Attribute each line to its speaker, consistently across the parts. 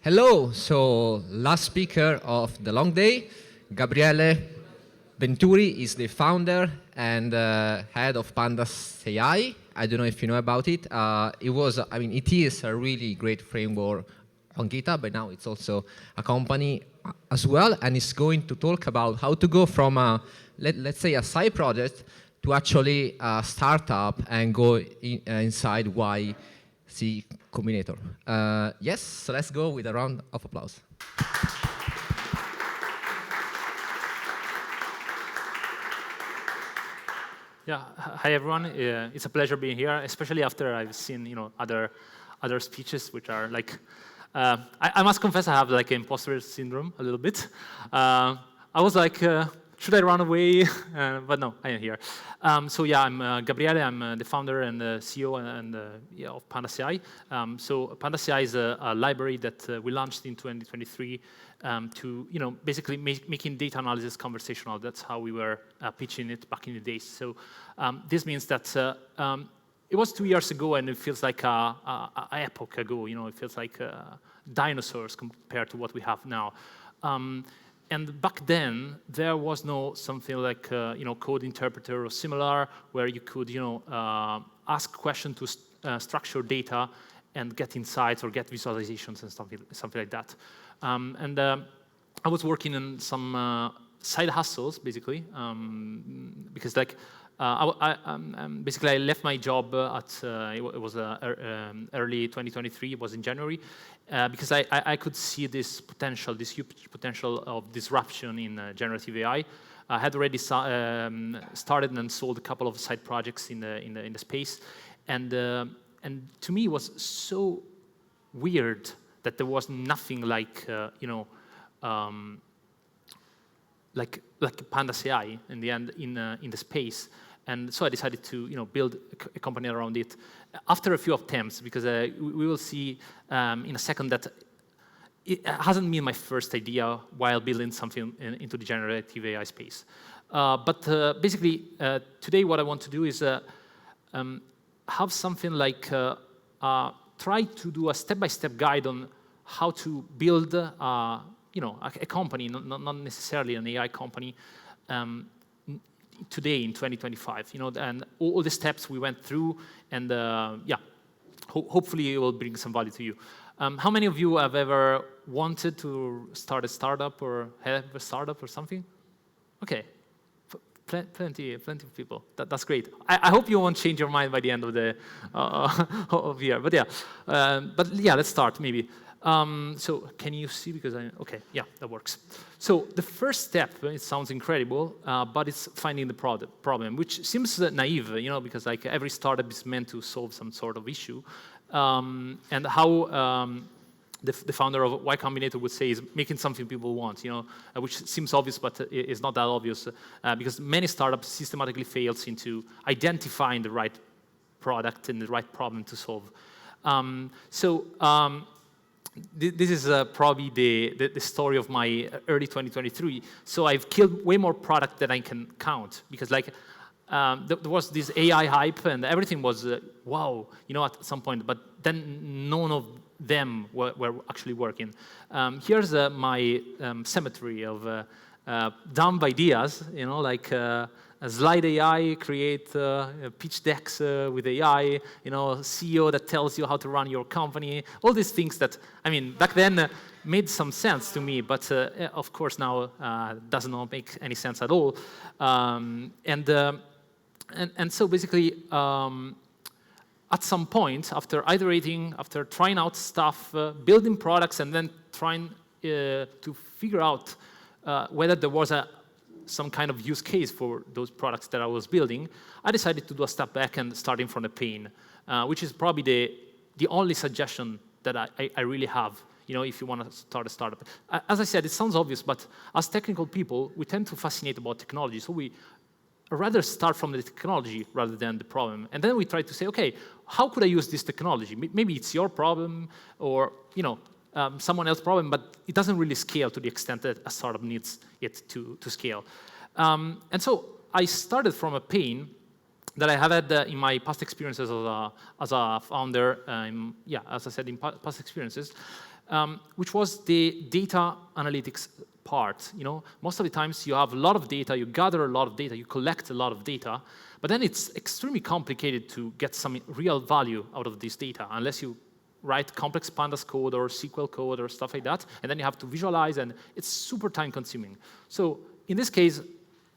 Speaker 1: Hello, so last speaker of the long day, Gabriele Venturi is the founder and head of Pandas AI. I don't know if you know about it. It is a really great framework on GitHub, but now it's also a company as well, and it's going to talk about how to go from let's say a side project to actually a startup and go inside YC Combinator. Yes, so let's go with a round of applause.
Speaker 2: Yeah, hi everyone. It's a pleasure being here, especially after I've seen other speeches, which are like I must confess I have like imposter syndrome a little bit. I was like, should I run away? But no, I am here. So yeah, I'm Gabriele. I'm the founder and the CEO of Pandas AI. So Pandas AI is a library that we launched in 2023 to basically making data analysis conversational. That's how we were pitching it back in the days. So this means that it was 2 years ago, and it feels like an epoch ago. It feels like dinosaurs compared to what we have now. And back then, there was no something like code interpreter or similar, where you could ask questions to structure data and get insights or get visualizations and something like that. I was working on some side hustles, basically, because basically I left my job it was early 2023. It was in January, because I could see this huge potential of disruption in generative AI. I had already started and sold a couple of side projects in the space, and to me it was so weird that there was nothing like Pandas AI in the end in the space. And so I decided to build a company around it after a few attempts, because we will see in a second that it hasn't been my first idea while building something into the generative AI space. But basically, today what I want to do is have something like try to do a step-by-step guide on how to build a company, not necessarily an AI company, today in 2025, and all the steps we went through, and hopefully it will bring some value to you. How many of you have ever wanted to start a startup or have a startup or something? Okay, plenty of people. That's great. I hope you won't change your mind by the end of the of year. But yeah, let's start maybe. So can you see? Because okay, yeah, that works. So the first step, it sounds incredible, but it's finding the problem, which seems naive, because like every startup is meant to solve some sort of issue, and how the founder of Y Combinator would say is making something people want, which seems obvious, but is not that obvious, because many startups systematically fails into identifying the right product and the right problem to solve. This is probably the story of my early 2023. So I've killed way more product than I can count, because like there was this AI hype and everything was wow, at some point, but then none of them were actually working. Here's my cemetery of dumb ideas, like Slide AI, create pitch decks with AI, CEO that tells you how to run your company, all these things that, back then made some sense to me, but of course now does not make any sense at all. And so basically, at some point, after iterating, after trying out stuff, building products, and then trying to figure out whether there was some kind of use case for those products that I was building, I decided to do a step back and starting from the pain, which is probably the only suggestion that I really have, if you want to start a startup. As I said, it sounds obvious, but as technical people, we tend to fascinate about technology, so we rather start from the technology rather than the problem. And then we try to say, okay, how could I use this technology? Maybe it's your problem or someone else's problem, but it doesn't really scale to the extent that a startup needs it to scale. And so I started from a pain that I have had in my past experiences as a founder, as I said, in past experiences. which was the data analytics part. Most of the times you have a lot of data, you gather a lot of data, you collect a lot of data, but then it's extremely complicated to get some real value out of this data unless you write complex pandas code or SQL code or stuff like that, and then you have to visualize, and it's super time consuming. So in this case,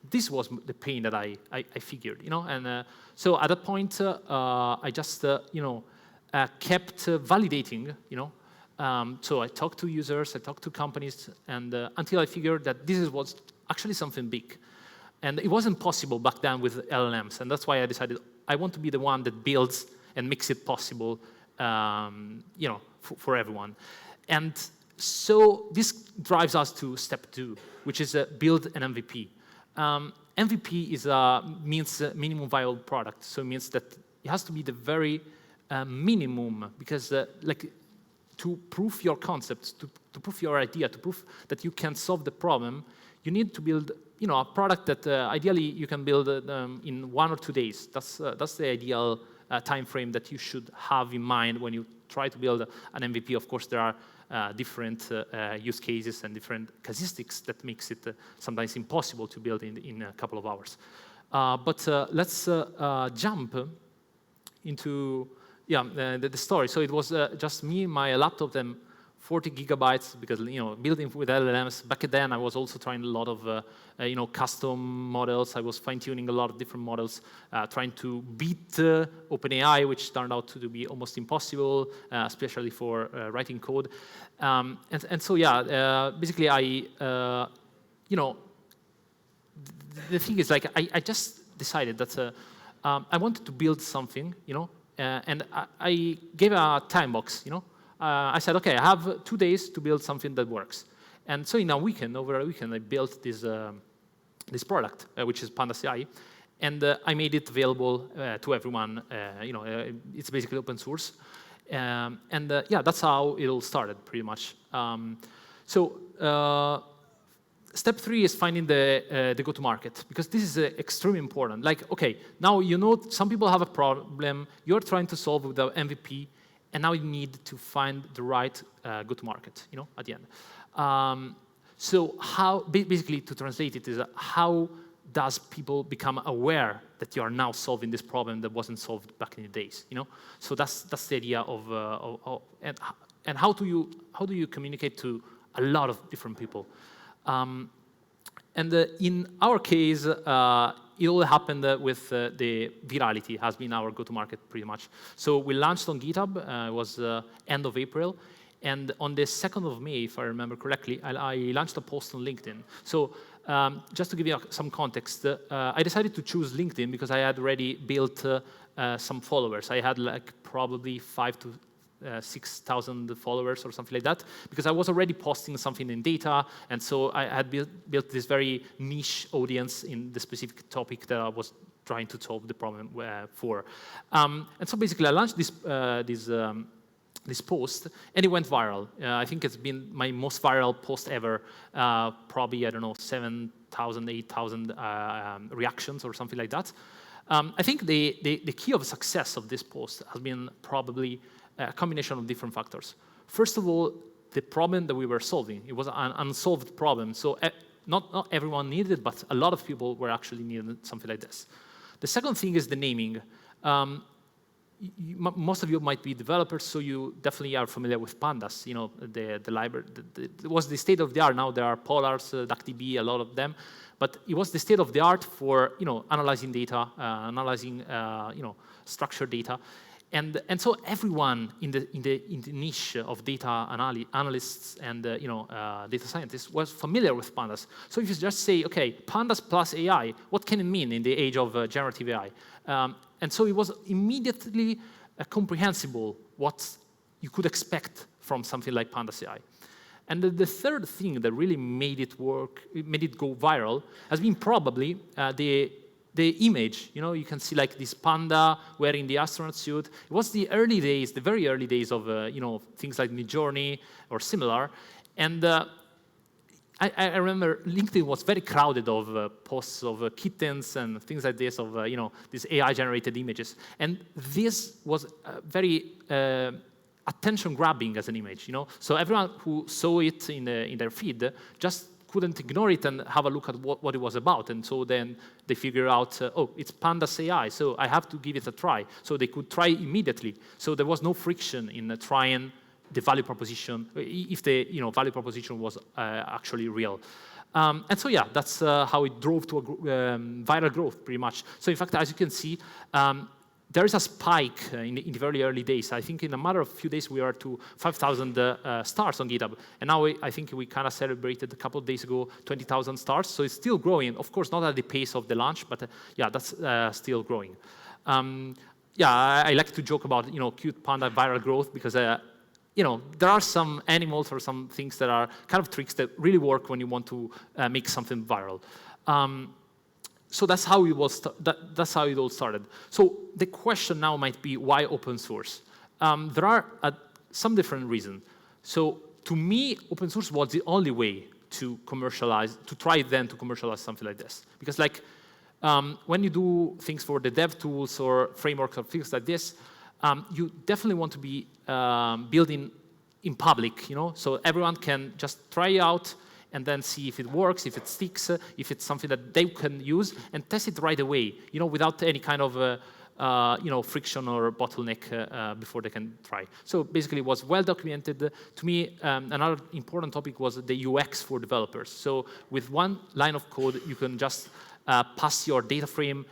Speaker 2: this was the pain that I figured, and so at that point, I just, kept validating, so I talked to users, I talked to companies, and until I figured that this was actually something big. And it wasn't possible back then with LLMs, and that's why I decided I want to be the one that builds and makes it possible, for everyone. And so this drives us to step 2, which is build an MVP. MVP means minimum viable product, so it means that it has to be the very minimum, because to prove your concept, to prove your idea, to prove that you can solve the problem, you need to build a product that ideally you can build in 1 or 2 days. That's the ideal time frame that you should have in mind when you try to build an MVP. Of course, there are different use cases and different casuistics that makes it sometimes impossible to build in a couple of hours. But let's jump into the story. So it was just me, my laptop, and 40 gigabytes, because building with LLMs. Back then, I was also trying a lot of custom models. I was fine-tuning a lot of different models, trying to beat OpenAI, which turned out to be almost impossible, especially for writing code. And so basically, the thing is, I just decided that I wanted to build something, and I gave a time box, I said, okay, I have 2 days to build something that works. And so over a weekend, I built this product, which is Pandas AI, and I made it available to everyone. It's basically open source. That's how it all started, pretty much. Step 3 is finding the go-to-market, because this is extremely important. Okay, now some people have a problem, you're trying to solve with the MVP, and now you need to find the right go-to-market, at the end. So how, basically, to translate it, is how does people become aware that you are now solving this problem that wasn't solved back in the days, So that's the idea of and how do you communicate to a lot of different people? In our case, it all happened with the virality has been our go-to-market pretty much. So we launched on GitHub. It was end of April. And on the 2nd of May, if I remember correctly, I launched a post on LinkedIn. So just to give you some context, I decided to choose LinkedIn because I had already built some followers. I had probably 5,000 to 6,000 followers or something like that, because I was already posting something in data, and so I had built this very niche audience in the specific topic that I was trying to solve the problem for. And so basically, I launched this post, and it went viral. I think it's been my most viral post ever. Probably, I don't know, 7,000, 8,000 reactions or something like that. I think the key of success of this post has been probably a combination of different factors. First of all, the problem that we were solving. It was an unsolved problem. So not everyone needed it, but a lot of people were actually needing something like this. The second thing is the naming. Most of you might be developers, so you definitely are familiar with Pandas. The library. It was the state of the art. Now there are Polars, DuckDB, a lot of them. But it was the state of the art for analyzing data, analyzing structured data. And so everyone in the niche of data analysts and data scientists was familiar with Pandas. So if you just say, okay, Pandas plus AI, what can it mean in the age of generative AI? And so it was immediately comprehensible what you could expect from something like Pandas AI. And the third thing that really made it work, made it go viral, has been probably the image. You can see this panda wearing the astronaut suit. It was the early days, the very early days of things like Midjourney or similar. And I remember LinkedIn was very crowded of posts of kittens and things like this, of these AI-generated images. And this was very attention grabbing as an image, So everyone who saw it in their feed just couldn't ignore it and have a look at what it was about. And so then they figure out, oh, it's Pandas AI, so I have to give it a try. So they could try immediately. So there was no friction in trying the value proposition, if the value proposition was actually real. And so yeah, that's how it drove to viral growth, pretty much. So in fact, as you can see, there is a spike in the very early days. I think in a matter of few days, we are to 5,000 stars on GitHub. And now I think we kind of celebrated a couple of days ago 20,000 stars. So it's still growing. Of course, not at the pace of the launch, but yeah, that's still growing. Yeah, I like to joke about cute panda viral growth because there are some animals or some things that are kind of tricks that really work when you want to make something viral. So that's how it was. That's how it all started. So the question now might be, why open source? There are some different reasons. So to me, open source was the only way to try then to commercialize something like this. Because when you do things for the dev tools or frameworks or things like this, you definitely want to be building in public, so everyone can just try it out and then see if it works, if it sticks, if it's something that they can use, and test it right away, without any kind of friction or bottleneck before they can try. So basically, it was well documented. To me, another important topic was the UX for developers. So with one line of code, you can just pass your data frame,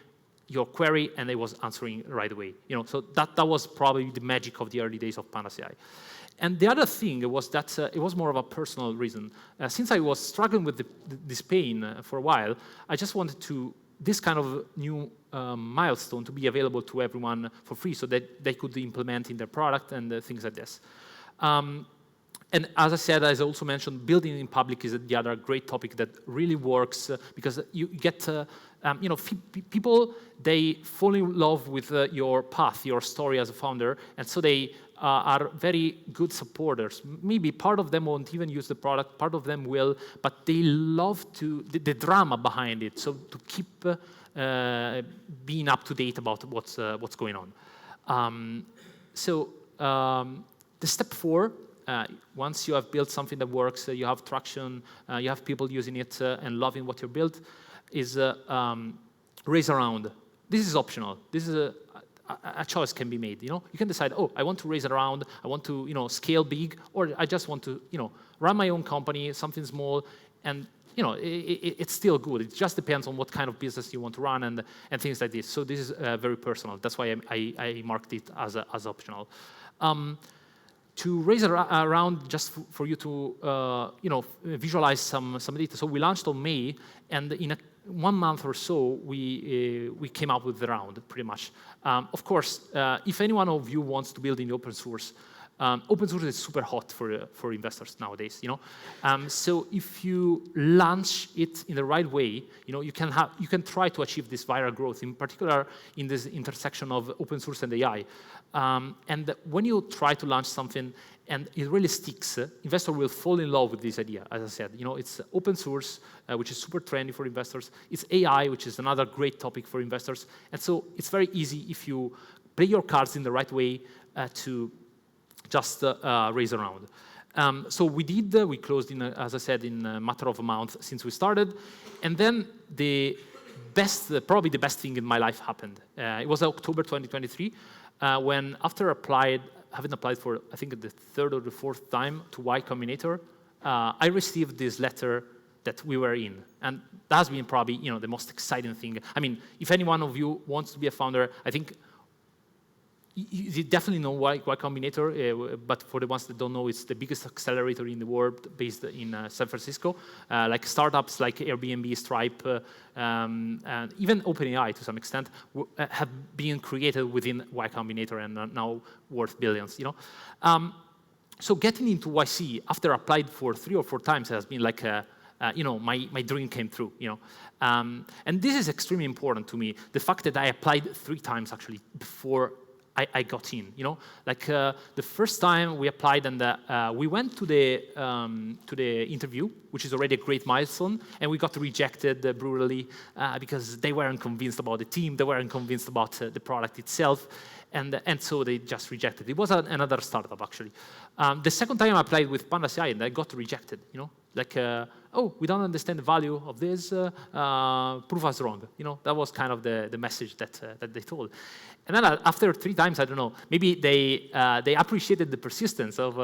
Speaker 2: your query, and it was answering right away. So that was probably the magic of the early days of Pandas AI. And the other thing was that it was more of a personal reason. Since I was struggling with this pain for a while, I just wanted this kind of new milestone to be available to everyone for free so that they could implement in their product and things like this. And as I said, as I also mentioned, building in public is the other great topic that really works because you get, people, they fall in love with your path, your story as a founder, and so they are very good supporters. Maybe part of them won't even use the product, part of them will, but they love the drama behind it, so to keep being up to date about what's going on. The step 4, once you have built something that works, you have traction, you have people using it and loving what you built, is raise around. This is optional. This is a choice can be made. You can decide, oh, I want to raise around, I want to scale big, or I just want to run my own company, something small, and it's still good. It just depends on what kind of business you want to run and things like this. So this is very personal. That's why I marked it as optional. To raise around, just for you to visualize some data. So we launched on May, and in 1 month or so, we came up with the round, pretty much. Of course, if any one of you wants to build in open source is super hot for investors nowadays. So if you launch it in the right way, you can try to achieve this viral growth, in particular in this intersection of open source and AI. And when you try to launch something and it really sticks, investor will fall in love with this idea. As I said, it's open source, which is super trendy for investors. It's AI, which is another great topic for investors. And so it's very easy if you play your cards in the right way to just raise around. So we closed in, as I said, in a matter of a month since we started. And then probably the best thing in my life happened. It was October 2023, when after having applied for, I think, the 3rd or the 4th time to Y Combinator, I received this letter that we were in. And that has been probably the most exciting thing. I mean, if any one of you wants to be a founder, I think you definitely know Y Combinator, but for the ones that don't know, it's the biggest accelerator in the world based in San Francisco. Like startups like Airbnb, Stripe, and even OpenAI to some extent have been created within Y Combinator and are now worth billions. So getting into YC after applied for 3 or 4 times has been like my dream came true. And this is extremely important to me. The fact that I applied 3 times actually before I got in. Like the first time we applied, and we went to the interview, which is already a great milestone, and we got rejected brutally because they weren't convinced about the team, they weren't convinced about the product itself, and so they just rejected. It was another startup actually. The second time I applied with Pandas AI, and I got rejected. Like oh, we don't understand the value of this. Prove us wrong. That was kind of the message that they told. And then after 3 times, I don't know, maybe they appreciated the persistence of,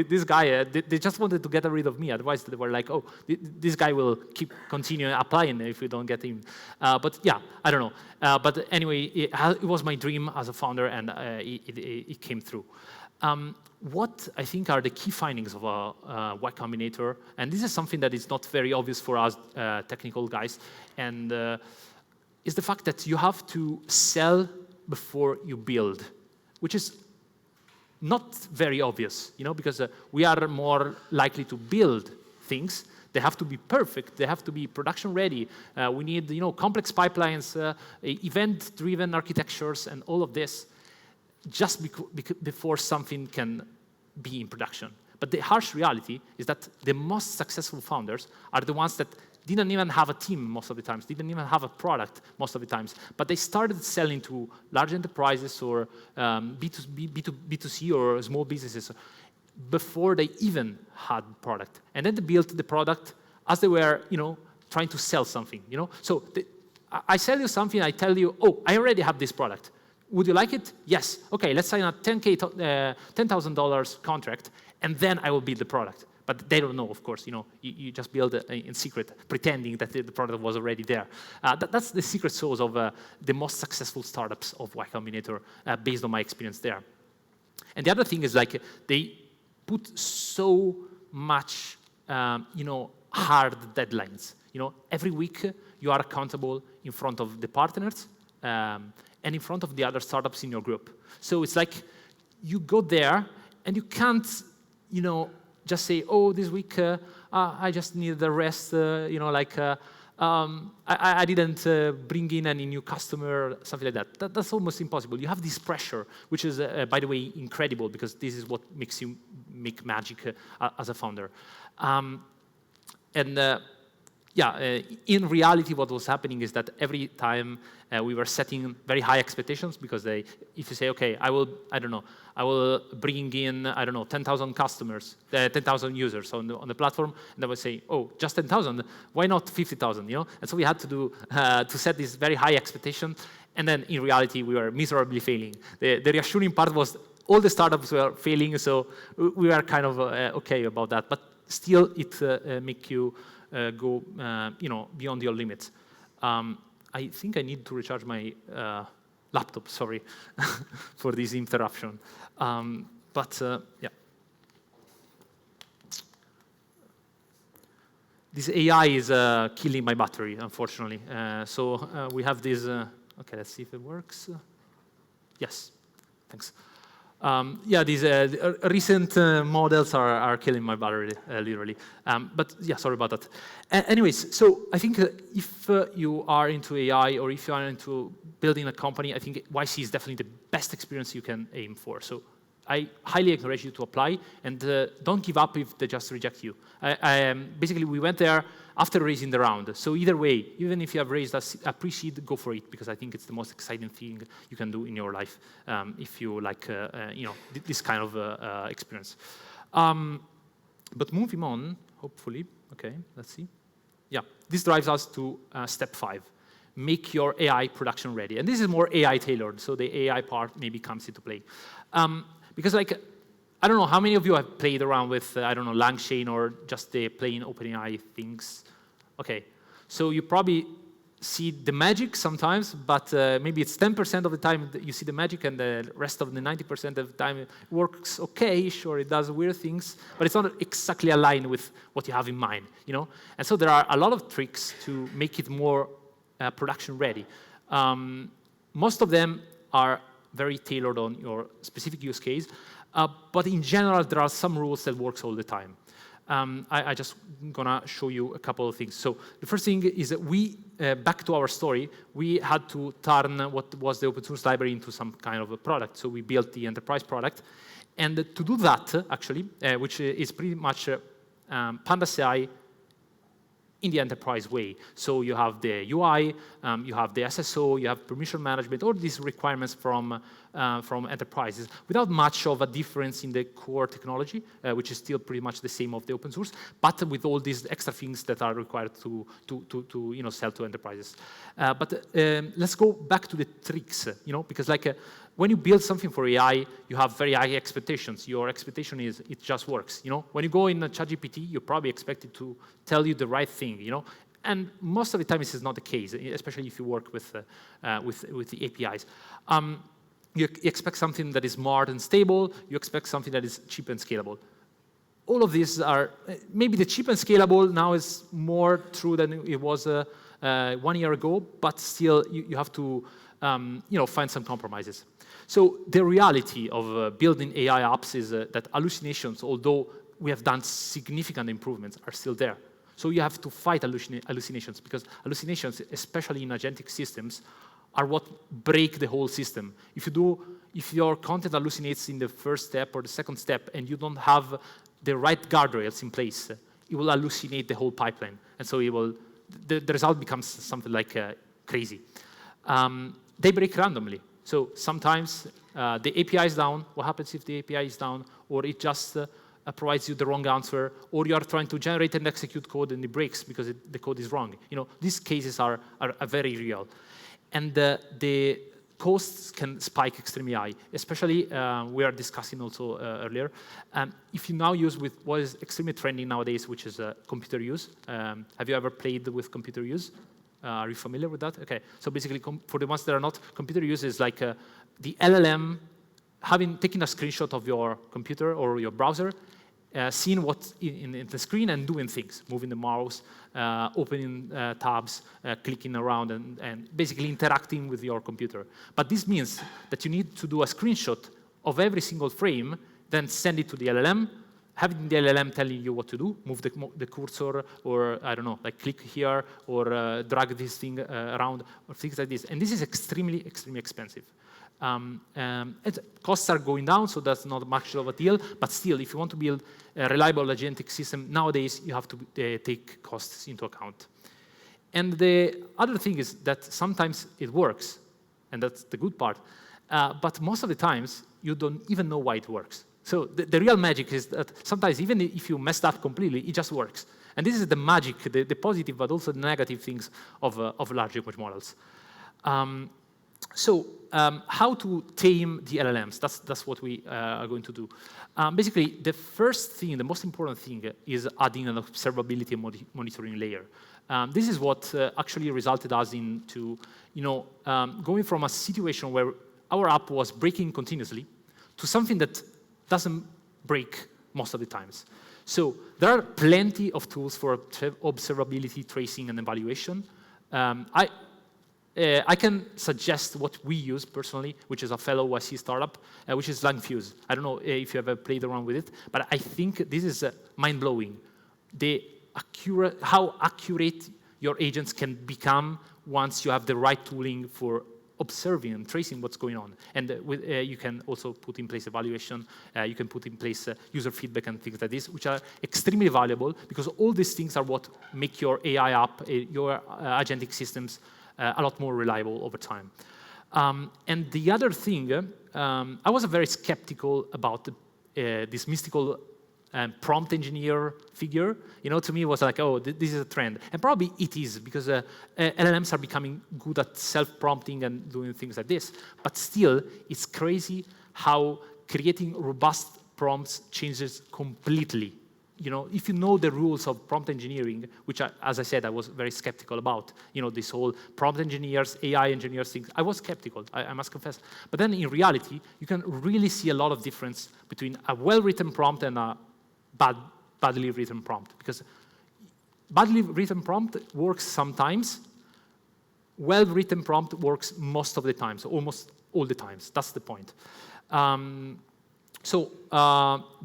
Speaker 2: this guy. They just wanted to get rid of me. Otherwise, they were like, oh, this guy will keep continuing applying if we don't get him. But yeah, I don't know. But anyway, it was my dream as a founder, and it came through. What I think are the key findings of a Y Combinator, and this is something that is not very obvious for us technical guys, and is the fact that you have to sell before you build, which is not very obvious, because we are more likely to build things. They have to be perfect. They have to be production ready. We need, complex pipelines, event-driven architectures, and all of this just before something can be in production. But the harsh reality is that the most successful founders are the ones that didn't even have a team most of the times, didn't even have a product most of the times, but they started selling to large enterprises or B2C or small businesses before they even had product. And then they built the product as they were, trying to sell something, So I sell you something, I tell you, oh, I already have this product. Would you like it? Yes. Okay, let's sign a $10,000 contract, and then I will build the product. But they don't know, of course. You just build it in secret, pretending that the product was already there. That's the secret sauce of the most successful startups of Y Combinator, based on my experience there. And the other thing is like they put so much, hard deadlines. Every week you are accountable in front of the partners and in front of the other startups in your group. So it's like you go there and you can't, just say, oh, this week I just need the rest, I didn't bring in any new customer, something like that. That's almost impossible. You have this pressure, which is, by the way, incredible, because this is what makes you make magic as a founder. In reality, what was happening is that every time we were setting very high expectations, because if you say, okay, I will bring in, 10,000 customers, 10,000 users on the platform, and they would say, oh, just 10,000, why not 50,000, And so we had to do, to set this very high expectation, and then in reality, we were miserably failing. The reassuring part was all the startups were failing, so we were kind of okay about that, but still it make you go, beyond your limits. I think I need to recharge my laptop. Sorry for this interruption. Yeah, this AI is killing my battery, unfortunately. So we have this. Okay, let's see if it works. Yes, thanks. These recent models are killing my battery, literally. But yeah, sorry about that. Anyways, so I think if you are into AI or if you are into building a company, I think YC is definitely the best experience you can aim for. So I highly encourage you to apply, and don't give up if they just reject you. Basically, we went there after raising the round. So either way, even if you have raised a pre-seed, go for it, because I think it's the most exciting thing you can do in your life if you like, this kind of experience. But moving on, hopefully, okay, let's see. Yeah, this drives us to step 5. Make your AI production ready. And this is more AI tailored, so the AI part maybe comes into play. Because I don't know how many of you have played around with, LangChain or just the plain OpenAI things. Okay, so you probably see the magic sometimes, but maybe it's 10% of the time that you see the magic, and the rest of the 90% of the time it works okay, sure, it does weird things, but it's not exactly aligned with what you have in mind, And so there are a lot of tricks to make it more production ready. Most of them are very tailored on your specific use case, but in general, there are some rules that works all the time. I just gonna show you a couple of things. So the first thing is that we, back to our story, we had to turn what was the open source library into some kind of a product. So we built the enterprise product. And to do that, actually, which is pretty much Pandas AI in the enterprise way. So you have the UI, you have the SSO, you have permission management, all these requirements from enterprises without much of a difference in the core technology, which is still pretty much the same of the open source, but with all these extra things that are required to sell to enterprises. But let's go back to the tricks, because when you build something for AI, you have very high expectations. Your expectation is it just works. When you go in ChatGPT, you probably expect it to tell you the right thing. And most of the time, this is not the case, especially if you work with the APIs. You expect something that is smart and stable. You expect something that is cheap and scalable. All of these are maybe the cheap and scalable now is more true than it was 1 year ago, but still you have to find some compromises. So the reality of building AI apps is that hallucinations, although we have done significant improvements, are still there. So you have to fight hallucinations, because hallucinations, especially in agentic systems, are what break the whole system. If your content hallucinates in the first step or the second step, and you don't have the right guardrails in place, it will hallucinate the whole pipeline, and so the result becomes something like crazy. They break randomly. So sometimes the API is down. What happens if the API is down, or it just provides you the wrong answer, or you are trying to generate and execute code and it breaks because the code is wrong? These cases are very real. And the costs can spike extremely high, especially we are discussing also earlier. If you now use with what is extremely trending nowadays, which is computer use. Have you ever played with computer use? Are you familiar with that? Okay, so basically for the ones that are not, computer use is like the LLM taking a screenshot of your computer or your browser, seeing what's in the screen and doing things, moving the mouse, opening tabs, clicking around, and basically interacting with your computer. But this means that you need to do a screenshot of every single frame, then send it to the LLM, having the LLM telling you what to do, move the cursor, or I don't know, like click here, or drag this thing around, or things like this. And this is extremely, extremely expensive. Costs are going down, so that's not much of a deal. But still, if you want to build a reliable agentic system nowadays, you have to take costs into account. And the other thing is that sometimes it works, and that's the good part. But most of the times, you don't even know why it works. So the real magic is that sometimes, even if you messed up completely, it just works. And this is the magic, the positive, but also the negative things of large language models. So how to tame the LLMs? That's what we are going to do. Basically, the first thing, the most important thing, is adding an observability and monitoring layer. This is what actually resulted us into going from a situation where our app was breaking continuously to something that doesn't break most of the times. So there are plenty of tools for observability, tracing, and evaluation. I can suggest what we use personally, which is a fellow YC startup, which is Langfuse. I don't know if you ever played around with it, but I think this is mind-blowing. How accurate your agents can become once you have the right tooling for observing and tracing what's going on. And you can also put in place evaluation. You can put in place user feedback and things like this, which are extremely valuable, because all these things are what make your AI app, your agentic systems, a lot more reliable over time. And the other thing, I was very skeptical about this mystical prompt engineer figure. To me, it was like, oh, this is a trend. And probably it is, because LLMs are becoming good at self-prompting and doing things like this. But still, it's crazy how creating robust prompts changes completely. If you know the rules of prompt engineering, which, as I said, I was very skeptical about, this whole prompt engineers, AI engineers thing, I was skeptical, I must confess. But then in reality, you can really see a lot of difference between a well-written prompt and a badly written prompt. Because badly written prompt works sometimes, well-written prompt works most of the time, so almost all the times. That's the point. So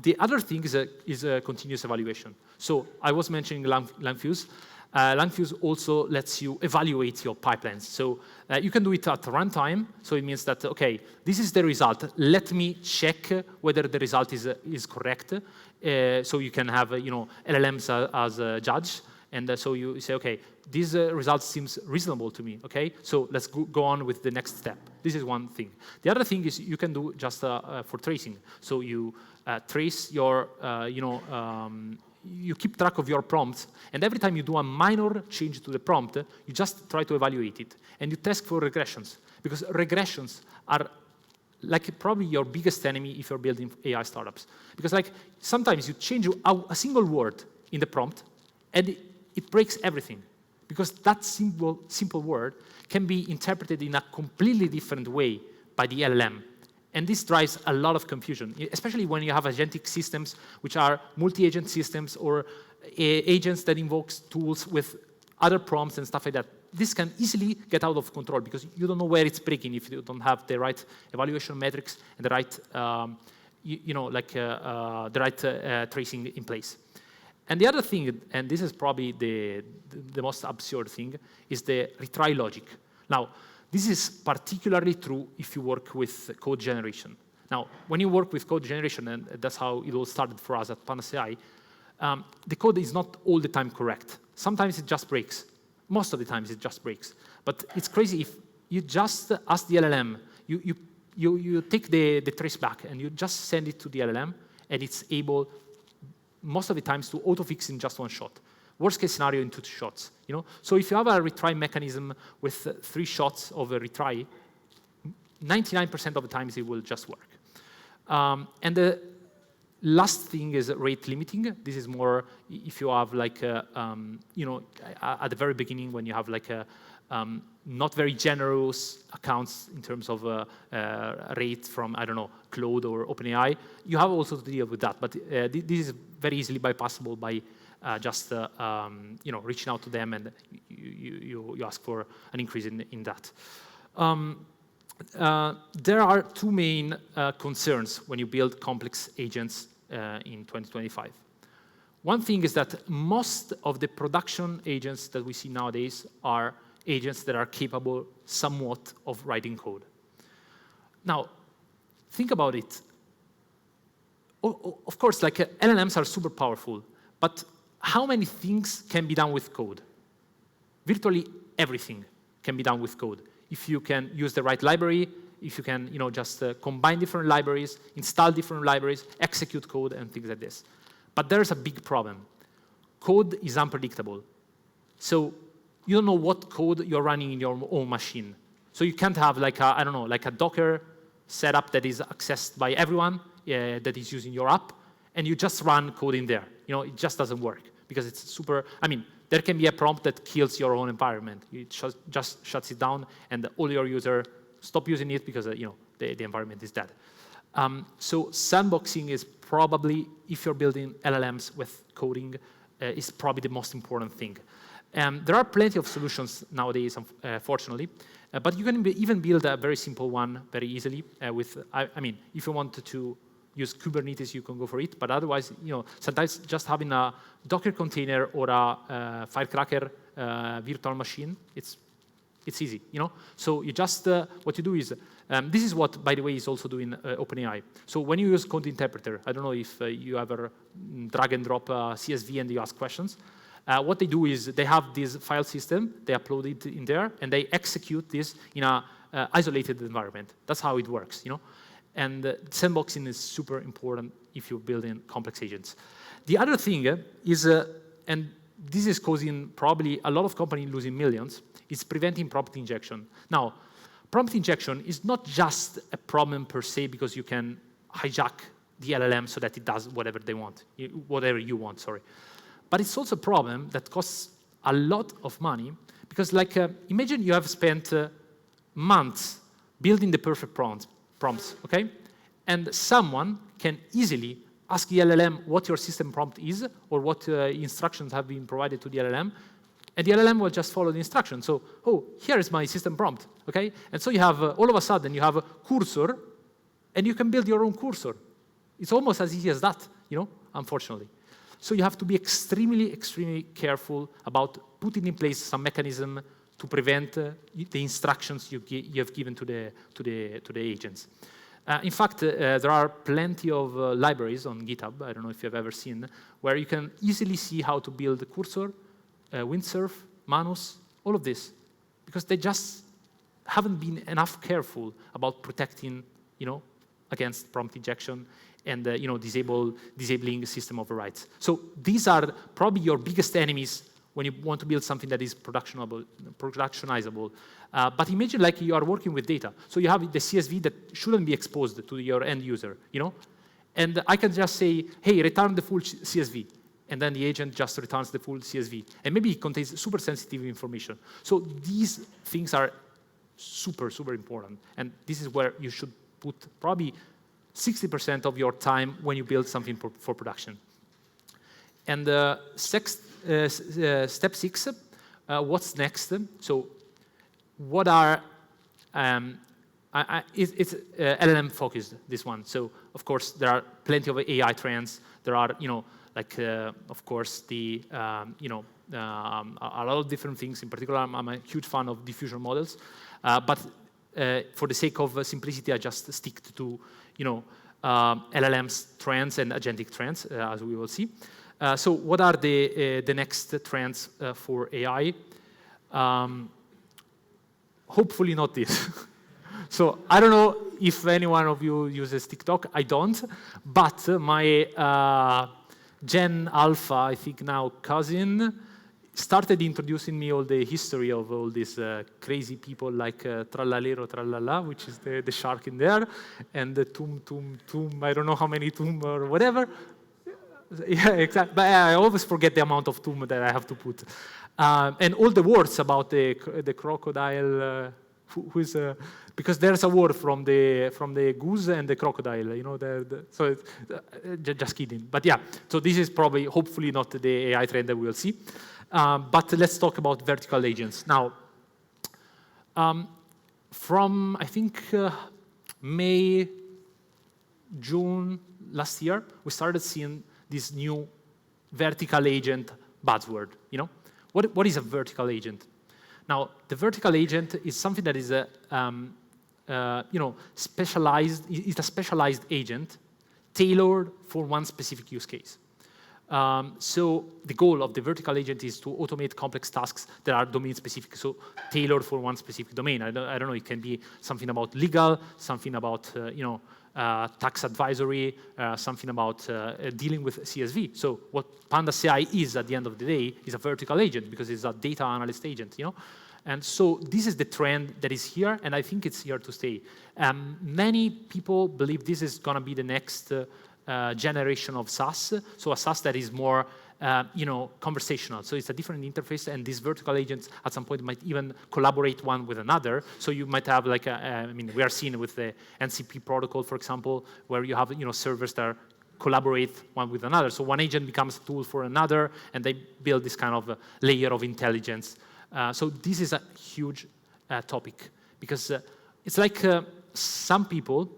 Speaker 2: the other thing is a continuous evaluation. So I was mentioning Langfuse. Langfuse also lets you evaluate your pipelines. So you can do it at runtime. So it means that, OK, this is the result. Let me check whether the result is correct. So you can have LLMs as a judge. And so you say, OK, this result seems reasonable to me. OK, so let's go on with the next step. This is one thing. The other thing is you can do just for tracing. So you trace your, you keep track of your prompts, and every time you do a minor change to the prompt, you just try to evaluate it. And you test for regressions, because regressions are like probably your biggest enemy if you're building AI startups. Because like sometimes you change a single word in the prompt, and it breaks everything. Because that simple word can be interpreted in a completely different way by the LLM. And this drives a lot of confusion, especially when you have agentic systems, which are multi-agent systems or agents that invoke tools with other prompts and stuff like that. This can easily get out of control because you don't know where it's breaking if you don't have the right evaluation metrics and the right, the right tracing in place. And the other thing, and this is probably the most absurd thing, is the retry logic. Now, this is particularly true if you work with code generation. Now, when you work with code generation, and that's how it all started for us at Pandas AI, the code is not all the time correct. Sometimes it just breaks. Most of the times it just breaks. But it's crazy if you just ask the LLM, you take the trace back and you just send it to the LLM, and it's able, most of the times, to auto-fix in just one shot. Worst case scenario in 2 shots. So if you have a retry mechanism with 3 shots of a retry, 99% of the times it will just work. And the last thing is rate limiting. This is more if you have like at the very beginning when you have like not very generous accounts in terms of rate from, I don't know, Claude or OpenAI. You have also to deal with that, but this is very easily bypassable by just reaching out to them, and you ask for an increase in that. There are 2 main concerns when you build complex agents in 2025. One thing is that most of the production agents that we see nowadays are agents that are capable somewhat of writing code. Now, think about it. Of course, like LLMs are super powerful, but how many things can be done with code? Virtually everything can be done with code. If you can use the right library, if you can just combine different libraries, install different libraries, execute code, and things like this. But there's a big problem. Code is unpredictable. So you don't know what code you're running in your own machine. So you can't have like a Docker setup that is accessed by everyone that is using your app, and you just run code in there. It just doesn't work because it's super. I mean, there can be a prompt that kills your own environment. It just shuts it down, and all your users stop using it because the environment is dead. So sandboxing is probably, if you're building LLMs with coding, is probably the most important thing. There are plenty of solutions nowadays, fortunately, but you can even build a very simple one very easily. If you wanted to use Kubernetes, you can go for it. But otherwise, sometimes just having a Docker container or a Firecracker virtual machine, it's easy. So you just what you do is this is what, by the way, is also doing OpenAI. So when you use code interpreter, I don't know if you ever drag and drop CSV and you ask questions. What they do is they have this file system, they upload it in there, and they execute this in a isolated environment. That's how it works. And sandboxing is super important if you're building complex agents. The other thing is, and this is causing probably a lot of companies losing millions, is preventing prompt injection. Now, prompt injection is not just a problem per se because you can hijack the LLM so that it does whatever they want, whatever you want, sorry. But it's also a problem that costs a lot of money because, imagine you have spent months building the perfect prompts, okay? And someone can easily ask the LLM what your system prompt is or what instructions have been provided to the LLM, and the LLM will just follow the instruction. So, here is my system prompt, okay? And so you have, all of a sudden, you have a cursor, and you can build your own cursor. It's almost as easy as that, unfortunately. So you have to be extremely, extremely careful about putting in place some mechanism to prevent the instructions you have given to the agents. In fact, there are plenty of libraries on GitHub, I don't know if you've ever seen, where you can easily see how to build Cursor, Windsurf, Manus, all of this, because they just haven't been enough careful about protecting, against prompt injection and disabling system overrides. So these are probably your biggest enemies when you want to build something that is productionizable. But imagine like you are working with data. So you have the CSV that shouldn't be exposed to your end user, And I can just say, hey, return the full CSV. And then the agent just returns the full CSV. And maybe it contains super sensitive information. So these things are super, super important. And this is where you should put probably 60% of your time when you build something for production. And step 6, what's next? So what are, it's LLM focused, this one. So of course, there are plenty of AI trends. There are, of course, a lot of different things. In particular, I'm a huge fan of diffusion models. But for the sake of simplicity, I just stick to, LLMs trends and agentic trends, as we will see. So what are the next trends for AI? Hopefully not this. So I don't know if any one of you uses TikTok. I don't. But my Gen Alpha, I think now cousin, started introducing me all the history of all these crazy people like Trallalero Trallala, which is the shark in there, and the Tum, I don't know how many Tum or whatever. Yeah, exactly. But I always forget the amount of Tum that I have to put. And all the words about the crocodile, because there's a word from the goose and the crocodile, so just kidding. But yeah, so this is probably, hopefully not the AI trend that we will see. But let's talk about vertical agents. Now, from, I think, May, June last year, we started seeing this new vertical agent buzzword. What is a vertical agent? Now, the vertical agent is something that is specialized. It's a specialized agent tailored for one specific use case. So the goal of the vertical agent is to automate complex tasks that are domain specific, so tailored for one specific domain. I don't know. It can be something about legal, something about tax advisory, something about dealing with CSV. So what Pandas AI is at the end of the day is a vertical agent because it's a data analyst agent, And so this is the trend that is here, and I think it's here to stay. Many people believe this is going to be the next generation of SaaS. So a SaaS that is more conversational. So it's a different interface, and these vertical agents at some point might even collaborate one with another. So you might have like we are seeing with the NCP protocol, for example, where you have servers that collaborate one with another. So one agent becomes a tool for another, and they build this kind of layer of intelligence. So this is a huge topic because it's like some people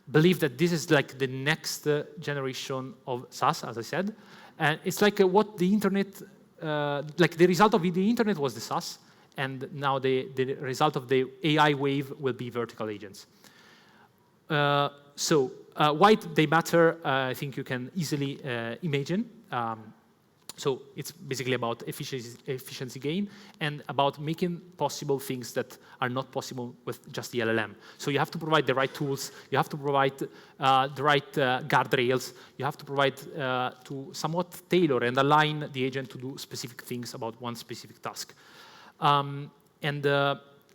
Speaker 2: believe that this is like the next generation of SaaS, as I said. And it's like what the internet, like the result of the internet was the SaaS, and now the result of the AI wave will be vertical agents. So why they matter, I think you can easily imagine. So it's basically about efficiency gain and about making possible things that are not possible with just the LLM. So you have to provide the right tools. You have to provide the right guardrails. You have to provide to somewhat tailor and align the agent to do specific things about one specific task.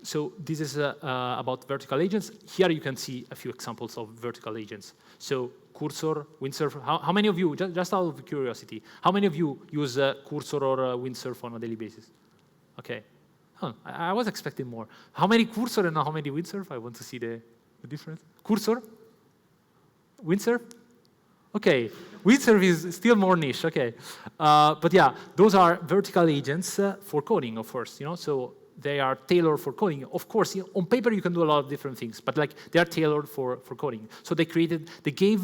Speaker 2: So this is about vertical agents. Here you can see a few examples of vertical agents. So Cursor, Windsurf. How many of you, just out of curiosity, how many of you use Cursor or Windsurf on a daily basis? Okay. Huh, I was expecting more. How many Cursor and how many Windsurf? I want to see the difference. Cursor? Windsurf? Okay. Windsurf is still more niche. Okay. But yeah, those are vertical agents for coding, of course. So they are tailored for coding. Of course, on paper you can do a lot of different things, but like they are tailored for coding. So they gave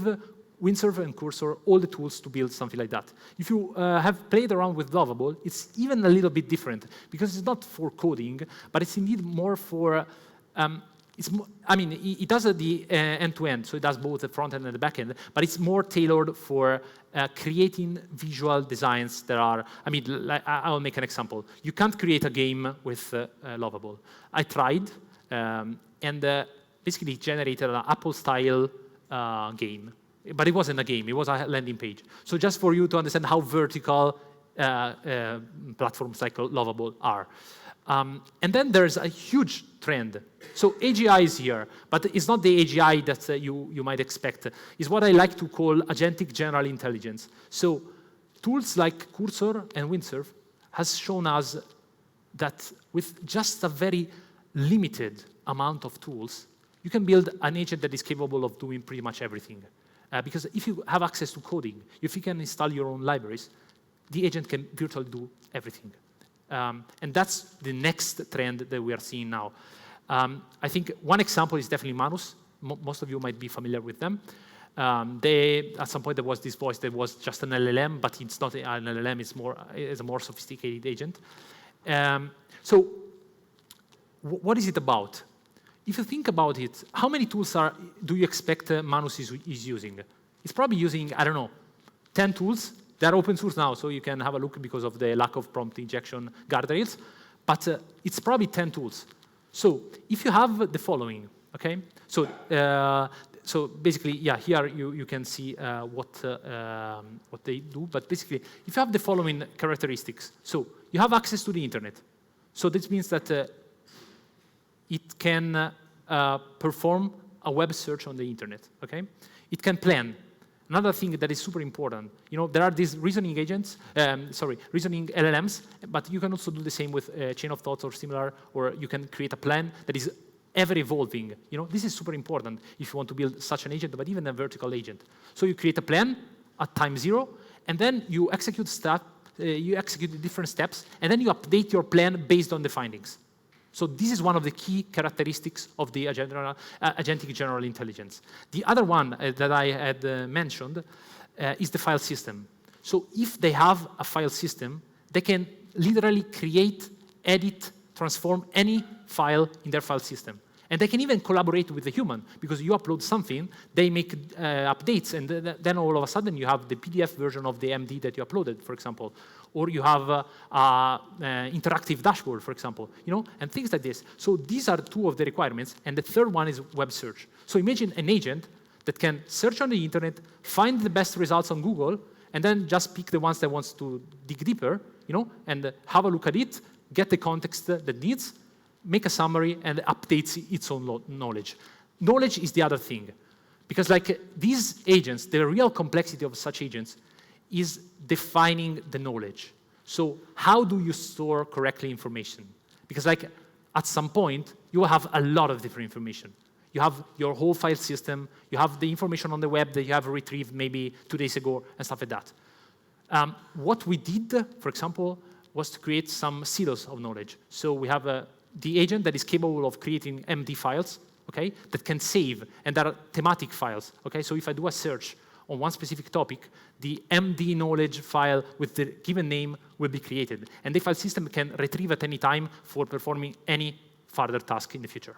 Speaker 2: Windsurf and Cursor all the tools to build something like that. If you have played around with Lovable, it's even a little bit different because it's not for coding, but it's indeed more for. It does the end-to-end, so it does both the front end and the back end, but it's more tailored for creating visual designs that are, I'll make an example. You can't create a game with Lovable. I tried, and basically generated an Apple-style game. But it wasn't a game, it was a landing page. So just for you to understand how vertical platforms like Lovable are. And then there's a huge trend. So AGI is here, but it's not the AGI that you might expect. It's what I like to call agentic general intelligence. So tools like Cursor and Windsurf has shown us that with just a very limited amount of tools, you can build an agent that is capable of doing pretty much everything. Because if you have access to coding, if you can install your own libraries, the agent can virtually do everything. And that's the next trend that we are seeing now. I think one example is definitely Manus. Most of you might be familiar with them. At some point, there was this voice that was just an LLM, but it's not an LLM, it's a more sophisticated agent. So what is it about? If you think about it, how many tools do you expect Manus is using? It's probably using, 10 tools. They're open source now, so you can have a look because of the lack of prompt injection guardrails. But it's probably 10 tools. So if you have the following, okay? So basically, here you can see what they do. But basically, if you have the following characteristics, so you have access to the internet. So this means that it can perform a web search on the internet, okay? It can plan. Another thing that is super important, there are these reasoning agents, reasoning LLMs, but you can also do the same with chain of thoughts or similar, or you can create a plan that is ever evolving. This is super important if you want to build such an agent, but even a vertical agent. So you create a plan at time 0, and then you execute stuff, you execute the different steps, and then you update your plan based on the findings. So this is one of the key characteristics of the agentic general intelligence. The other one that I had mentioned is the file system. So if they have a file system, they can literally create, edit, transform any file in their file system. And they can even collaborate with the human, because you upload something, they make updates, and then all of a sudden you have the PDF version of the MD that you uploaded, for example. Or you have interactive dashboard, for example, and things like this. So these are two of the requirements, and the third one is web search. So imagine an agent that can search on the internet, find the best results on Google, and then just pick the ones that wants to dig deeper, and have a look at it, get the context that it needs, make a summary, and updates its own knowledge. Knowledge is the other thing. Because like these agents, the real complexity of such agents is defining the knowledge. So how do you store correctly information? Because like at some point, you will have a lot of different information. You have your whole file system, you have the information on the web that you have retrieved maybe 2 days ago, and stuff like that. What we did, for example, was to create some silos of knowledge. So we have the agent that is capable of creating MD files, okay, that can save, and there are thematic files, okay? So if I do a search on one specific topic, the MD knowledge file with the given name will be created. And the file system can retrieve at any time for performing any further task in the future.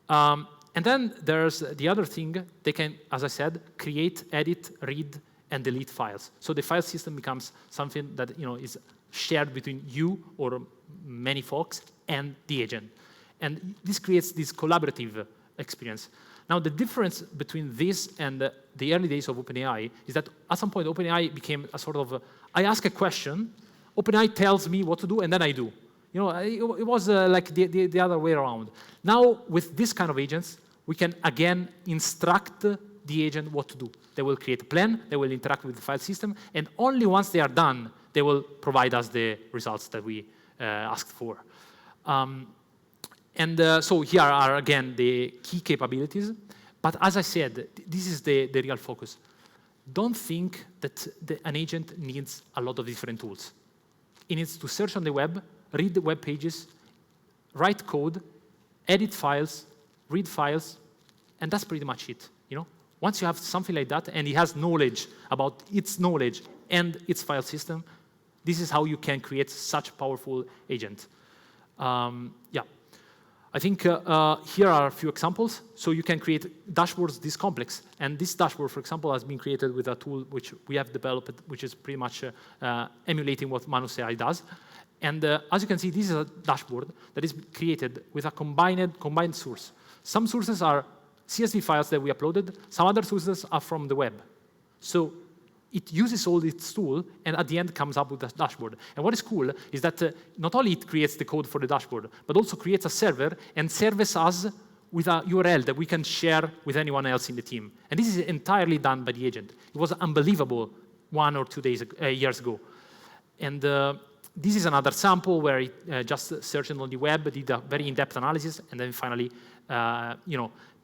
Speaker 2: And then there's the other thing. They can, as I said, create, edit, read, and delete files. So the file system becomes something that is shared between you or many folks and the agent. And this creates this collaborative experience. Now, the difference between this and the early days of OpenAI is that at some point, OpenAI became a sort of, I ask a question, OpenAI tells me what to do, and then I do. It was like the other way around. Now, with this kind of agents, we can, again, instruct the agent what to do. They will create a plan, they will interact with the file system, and only once they are done, they will provide us the results that we asked for. So here are, again, the key capabilities. But as I said, this is the real focus. Don't think that an agent needs a lot of different tools. It needs to search on the web, read web pages, write code, edit files, read files, and that's pretty much it. Once you have something like that, and it has knowledge about its knowledge and its file system, this is how you can create such a powerful agent. Yeah. I think here are a few examples. So you can create dashboards this complex. And this dashboard, for example, has been created with a tool which we have developed, which is pretty much emulating what Manus AI does. And as you can see, this is a dashboard that is created with a combined source. Some sources are CSV files that we uploaded. Some other sources are from the web. So it uses all its tool, and at the end comes up with a dashboard. And what is cool is that not only it creates the code for the dashboard, but also creates a server and serves us with a URL that we can share with anyone else in the team. And this is entirely done by the agent. It was unbelievable 1 or 2 years ago. And this is another sample where it just searched on the web, did a very in-depth analysis, and then finally,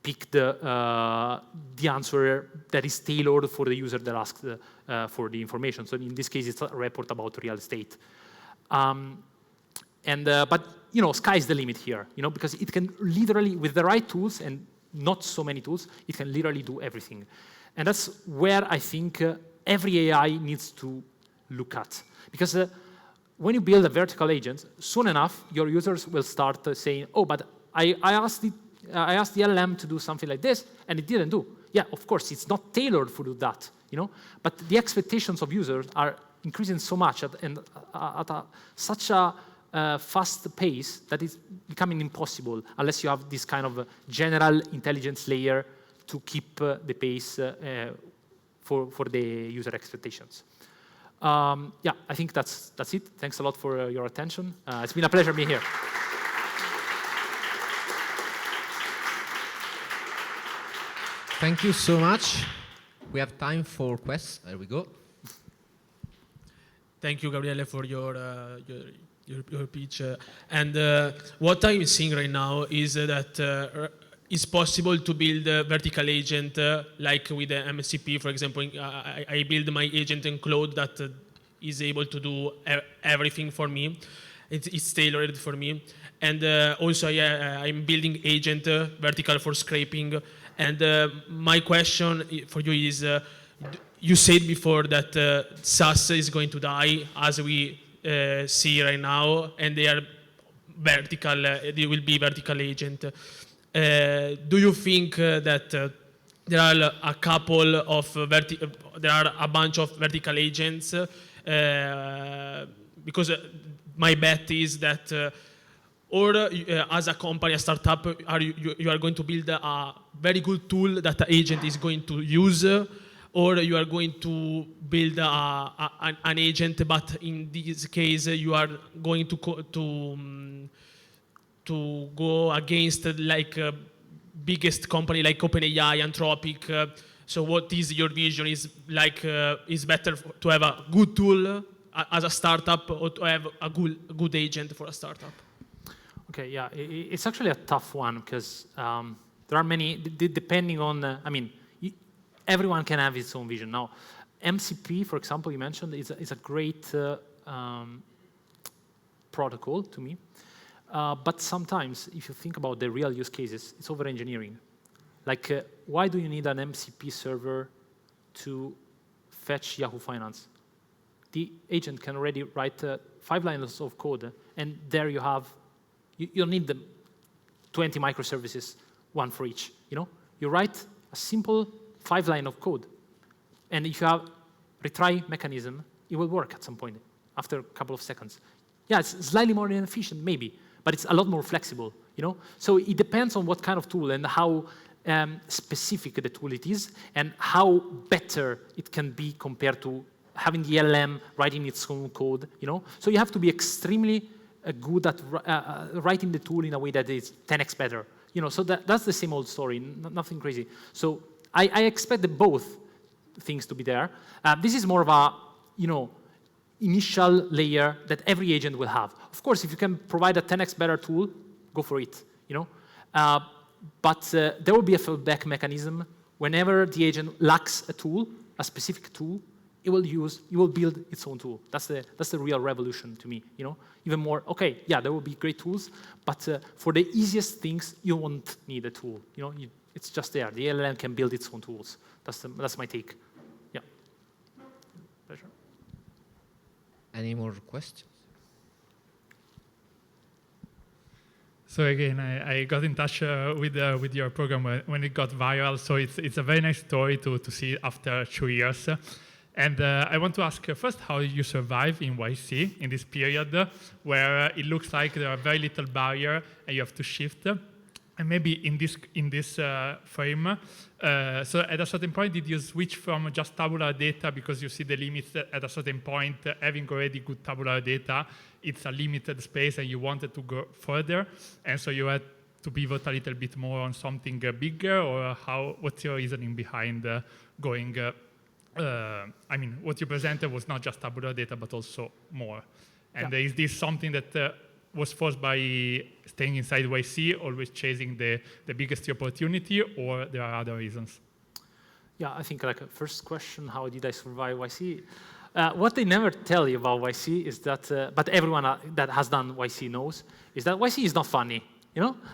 Speaker 2: picked the answer that is tailored for the user that asked for the information. So in this case, it's a report about real estate. But sky's the limit here, because it can literally, with the right tools and not so many tools, it can literally do everything. And that's where I think every AI needs to look at. Because when you build a vertical agent, soon enough, your users will start saying, oh, but I asked the LLM to do something like this, and it didn't do. Yeah, of course, it's not tailored for that, But the expectations of users are increasing so much at such a fast pace that it's becoming impossible unless you have this kind of general intelligence layer to keep the pace for the user expectations. Yeah, I think that's it. Thanks a lot for your attention. It's been a pleasure being here.
Speaker 1: Thank you so much. We have time for questions. There we go.
Speaker 3: Thank you, Gabriele, for your pitch. And what I'm seeing right now is that it's possible to build a vertical agent like with the MCP, for example. I build my agent in Cloud that is able to do everything for me. It's tailored for me. And also, I'm building agent vertical for scraping. And my question for you is, you said before that SaaS is going to die, as we see right now, and they are vertical. They will be vertical agent. Do you think that there are a couple of there are a bunch of vertical agents? Because my bet is that. Or as a company, a startup, you are going to build a very good tool that the agent is going to use, or you are going to build an agent, but in this case, you are going to go against like biggest company like OpenAI, Anthropic. So what is your vision? Is better to have a good tool as a startup, or to have a good agent for a startup?
Speaker 2: Okay, yeah, it's actually a tough one because there are many, depending on, everyone can have his own vision. Now, MCP, for example, you mentioned, is a great protocol to me. But sometimes, if you think about the real use cases, it's over-engineering. Like, why do you need an MCP server to fetch Yahoo Finance? The agent can already write 5 lines of code, and there you have. You don't need the 20 microservices, one for each. You write a simple 5 line of code, and if you have retry mechanism, it will work at some point after a couple of seconds. Yeah, it's slightly more inefficient, maybe, but it's a lot more flexible. So it depends on what kind of tool and how specific the tool it is, and how better it can be compared to having the LLM writing its own code. So you have to be extremely good at writing the tool in a way that is 10x better. So that's the same old story, nothing crazy. So I expect both things to be there. This is more of a, initial layer that every agent will have. Of course, if you can provide a 10x better tool, go for it. But there will be a fallback mechanism whenever the agent lacks a tool, a specific tool. it will build its own tool. That's the real revolution to me. Even more. Okay, yeah, there will be great tools, but for the easiest things, you won't need a tool. It's just there. The LLM can build its own tools. That's my take. Yeah. Pleasure.
Speaker 1: Any more questions?
Speaker 4: So again, I got in touch with your program when it got viral. So it's a very nice story to see after 2 years. And I want to ask first how you survive in YC in this period where it looks like there are very little barrier and you have to shift. And maybe in this frame, so at a certain point, did you switch from just tabular data because you see the limits at a certain point, having already good tabular data, it's a limited space and you wanted to go further, and so you had to pivot a little bit more on something bigger, or what's your reasoning behind going, I mean, what you presented was not just tabular data, but also more. And is this something that was forced by staying inside YC, always chasing the biggest opportunity, or there are other reasons?
Speaker 2: Yeah, I think like first question, how did I survive YC? What they never tell you about YC is that, but everyone that has done YC knows, is that YC is not funny.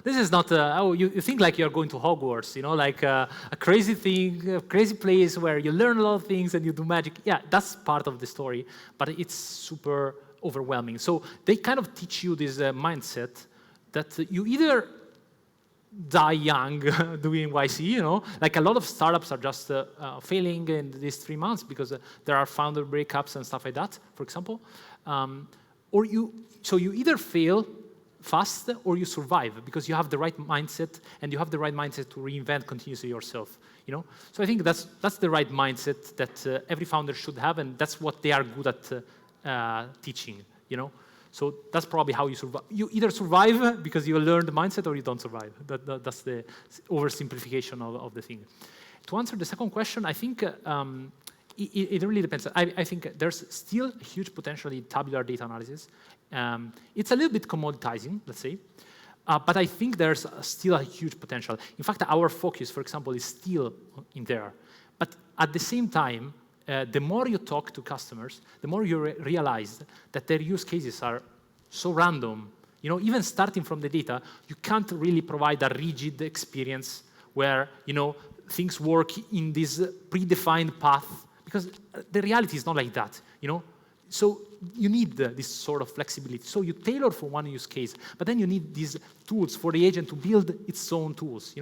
Speaker 2: This is not, you think like you're going to Hogwarts, like a crazy thing, a crazy place where you learn a lot of things and you do magic. Yeah, that's part of the story, but it's super overwhelming. So they kind of teach you this mindset that you either die young doing YC, like a lot of startups are just failing in these 3 months because there are founder breakups and stuff like that, for example. So you either fail fast or you survive because you have the right mindset and you have the right mindset to reinvent continuously yourself. So I think that's the right mindset that every founder should have, and that's what they are good at teaching, So that's probably how you survive. You either survive because you learn the mindset, or you don't survive. That's the oversimplification of the thing. To answer the second question, I think it really depends. I think there's still huge potential in tabular data analysis. It's a little bit commoditizing, let's say, but I think there's still a huge potential. In fact, our focus, for example, is still in there. But at the same time, the more you talk to customers, the more you realize that their use cases are so random. Even starting from the data, you can't really provide a rigid experience where things work in this predefined path, because the reality is not like that. So you need this sort of flexibility. So you tailor for one use case, but then you need these tools for the agent to build its own tools.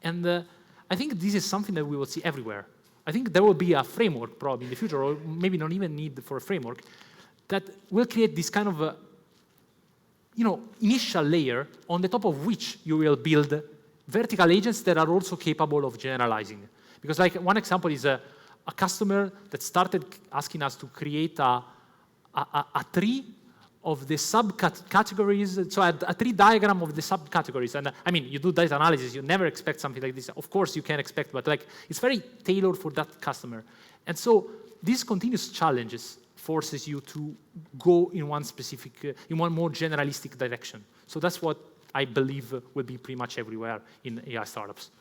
Speaker 2: And I think this is something that we will see everywhere. I think there will be a framework probably in the future, or maybe not even need for a framework, that will create this kind of initial layer on the top of which you will build vertical agents that are also capable of generalizing. Because like one example is a customer that started asking us to create a tree of the subcategories, so a tree diagram of the subcategories. And I mean, you do data analysis, you never expect something like this. Of course you can expect, but like it's very tailored for that customer. And so these continuous challenges forces you to go in one specific, in one more generalistic direction. So that's what I believe will be pretty much everywhere in AI startups.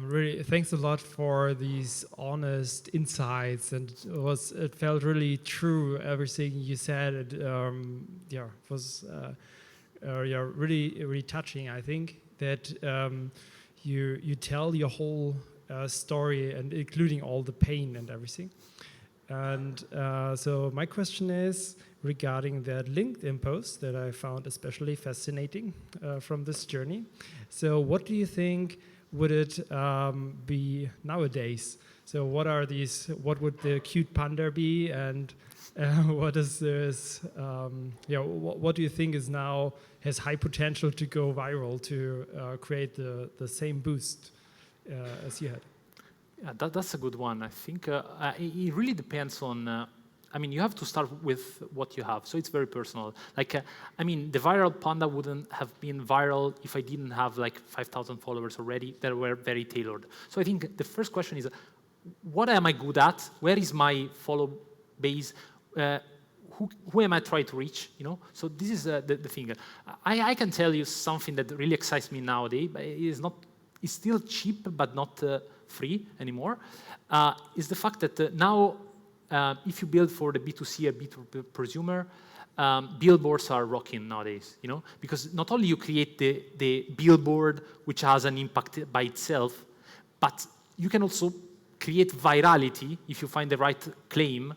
Speaker 5: Really, thanks a lot for these honest insights, and it felt really true. Everything you said, was really touching. I think that you tell your whole story, and including all the pain and everything. And so my question is regarding that LinkedIn post that I found especially fascinating from this journey. So what do you think would it be nowadays? So what would the cute panda be, and what is this, what do you think is now has high potential to go viral, to create the same boost as you had?
Speaker 2: Yeah, that's a good one. I think it really depends on, you have to start with what you have. So it's very personal. Like, the viral panda wouldn't have been viral if I didn't have like 5,000 followers already that were very tailored. So I think the first question is, what am I good at? Where is my follow base? Who am I trying to reach? So this is the thing. I can tell you something that really excites me nowadays, but it is not is still cheap but not free anymore, is the fact that now if you build for the B2C or B2B prosumer, billboards are rocking nowadays, because not only you create the billboard which has an impact by itself, but you can also create virality if you find the right claim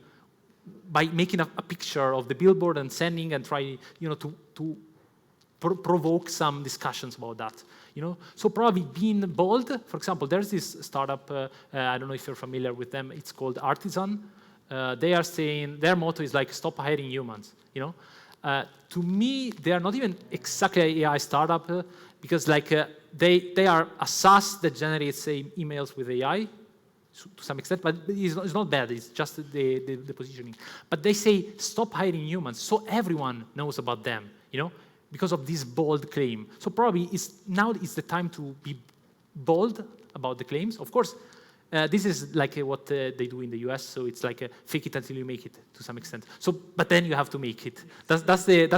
Speaker 2: by making a picture of the billboard and sending and try, to provoke some discussions about that. So probably being bold. For example, there's this startup. I don't know if you're familiar with them. It's called Artisan. They are saying their motto is like stop hiring humans. To me, they are not even exactly an AI startup because they are a SaaS that generates emails with AI to some extent, but it's not bad. It's just the positioning. But they say stop hiring humans, so everyone knows about them. Because of this bold claim. So probably now is the time to be bold about the claims. Of course, this is like what they do in the US. So it's like fake it until you make it to some extent. So, but then you have to make it. That's the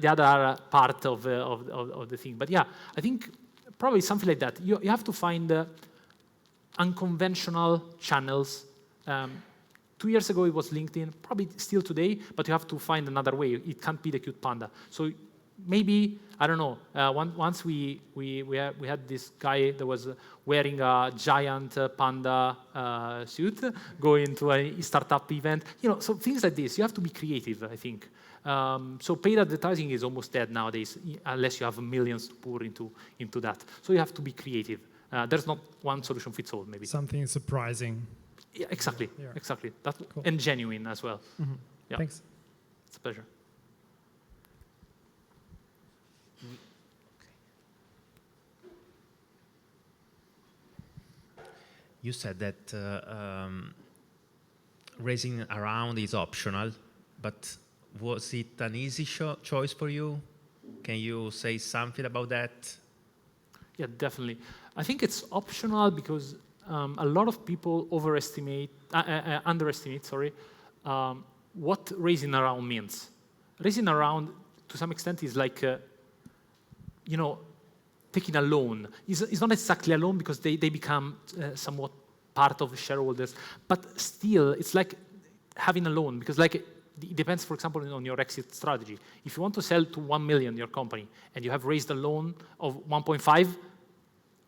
Speaker 2: other part of the thing. But yeah, I think probably something like that. You have to find unconventional channels. 2 years ago, it was LinkedIn, probably still today, but you have to find another way. It can't be the cute panda. So maybe, I don't know, once we had this guy that was wearing a giant panda suit going to a startup event. So things like this. You have to be creative, I think. So paid advertising is almost dead nowadays, unless you have millions to pour into that. So you have to be creative. There's not one solution fits all, maybe.
Speaker 5: Something surprising.
Speaker 2: Yeah, exactly.
Speaker 5: Yeah.
Speaker 2: Exactly. That's
Speaker 5: Cool.
Speaker 2: And genuine as well.
Speaker 5: Mm-hmm.
Speaker 2: Yeah.
Speaker 5: Thanks.
Speaker 2: It's a pleasure.
Speaker 6: You said that raising around is optional, but was it an easy choice for you? Can you say something about that?
Speaker 2: Yeah, definitely. I think it's optional because a lot of people underestimate, what raising around means. Raising around, to some extent, is like, taking a loan. It's not exactly a loan because they become somewhat part of shareholders, but still, it's like having a loan because it depends, for example, on your exit strategy. If you want to sell to 1 million your company and you have raised a loan of 1.5,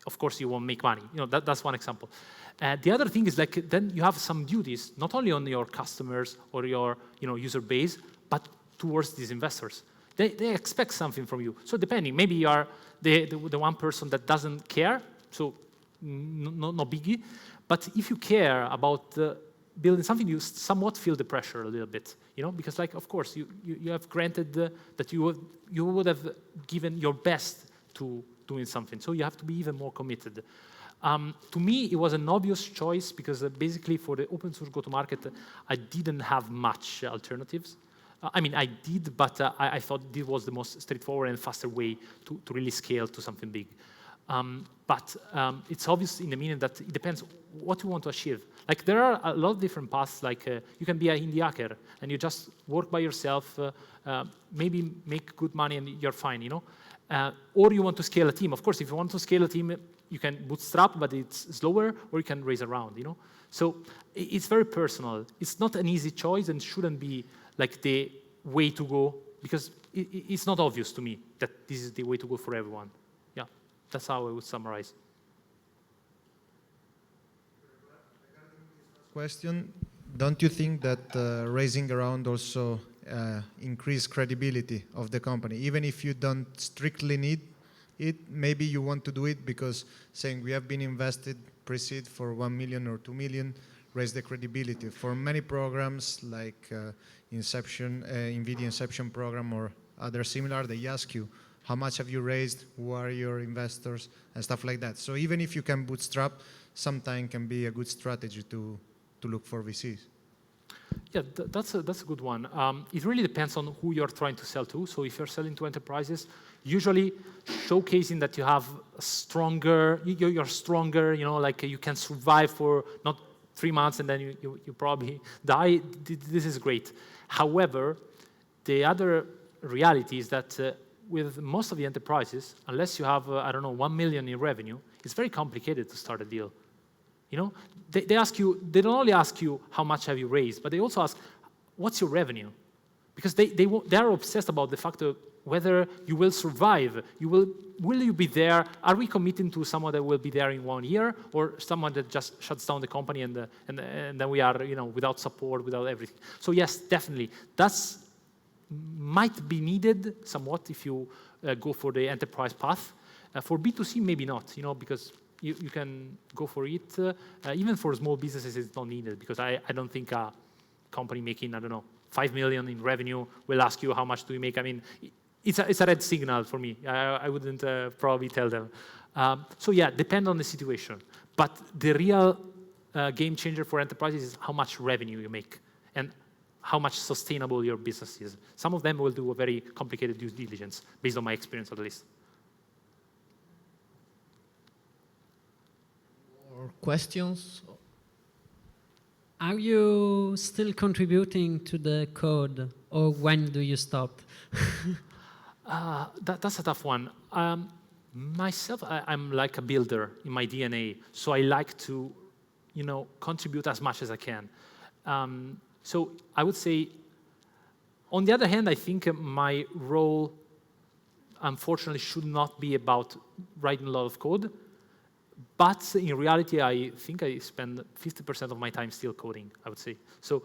Speaker 2: of course you won't make money. That's one example. The other thing is then you have some duties, not only on your customers or your user base, but towards these investors. They expect something from you. So depending, maybe you are the one person that doesn't care, so no biggie. But if you care about building something, you somewhat feel the pressure a little bit, because of course you have granted that you would have given your best to doing something. So you have to be even more committed. To me, it was an obvious choice because basically for the open source go-to-market, I didn't have much alternatives. I did, but I thought this was the most straightforward and faster way to really scale to something big. But it's obvious in the meaning that it depends what you want to achieve. There are a lot of different paths. You can be an indie hacker and you just work by yourself, maybe make good money and you're fine, or you want to scale a team. Of course, if you want to scale a team, you can bootstrap, but it's slower, or you can raise around, So it's very personal. It's not an easy choice and shouldn't be the way to go, because it's not obvious to me that this is the way to go for everyone. Yeah, that's how I would summarize.
Speaker 7: Question, don't you think that raising around also increase credibility of the company? Even if you don't strictly need it, maybe you want to do it because saying we have been invested pre-seed for 1 million or 2 million, raise the credibility. For many programs like NVIDIA Inception program or other similar, they ask you, how much have you raised, who are your investors, and stuff like that. So even if you can bootstrap, sometimes can be a good strategy to look for VCs.
Speaker 2: Yeah, that's a good one. It really depends on who you're trying to sell to. So if you're selling to enterprises, usually showcasing that you have you're stronger, you can survive for not 3 months and then you probably die, this is great. However, the other reality is that with most of the enterprises, unless you have, I don't know, 1 million in revenue, it's very complicated to start a deal. You know, they ask you, they don't only ask you how much have you raised, but they also ask, what's your revenue? Because they are obsessed about the fact of whether you will survive. Will you be there? Are we committing to someone that will be there in 1 year, or someone that just shuts down the company and then we are, you know, without support, without everything? So yes, definitely, that's might be needed somewhat if you go for the enterprise path. For B2C, maybe not, you know, because you can go for it. Even for small businesses, it's not needed, because I don't think a company making, I don't know, 5 million in revenue will ask you how much do you make. I mean, it's a red signal for me. I wouldn't probably tell them. So yeah, depend on the situation. But the real game changer for enterprises is how much revenue you make and how much sustainable your business is. Some of them will do a very complicated due diligence, based on my experience at least.
Speaker 1: More questions?
Speaker 8: Are you still contributing to the code, or when do you stop?
Speaker 2: That's a tough one. Myself, I'm like a builder in my DNA, so I like to, you know, contribute as much as I can. So I would say, on the other hand, I think my role, unfortunately, should not be about writing a lot of code. But in reality, I think I spend 50% of my time still coding, I would say. So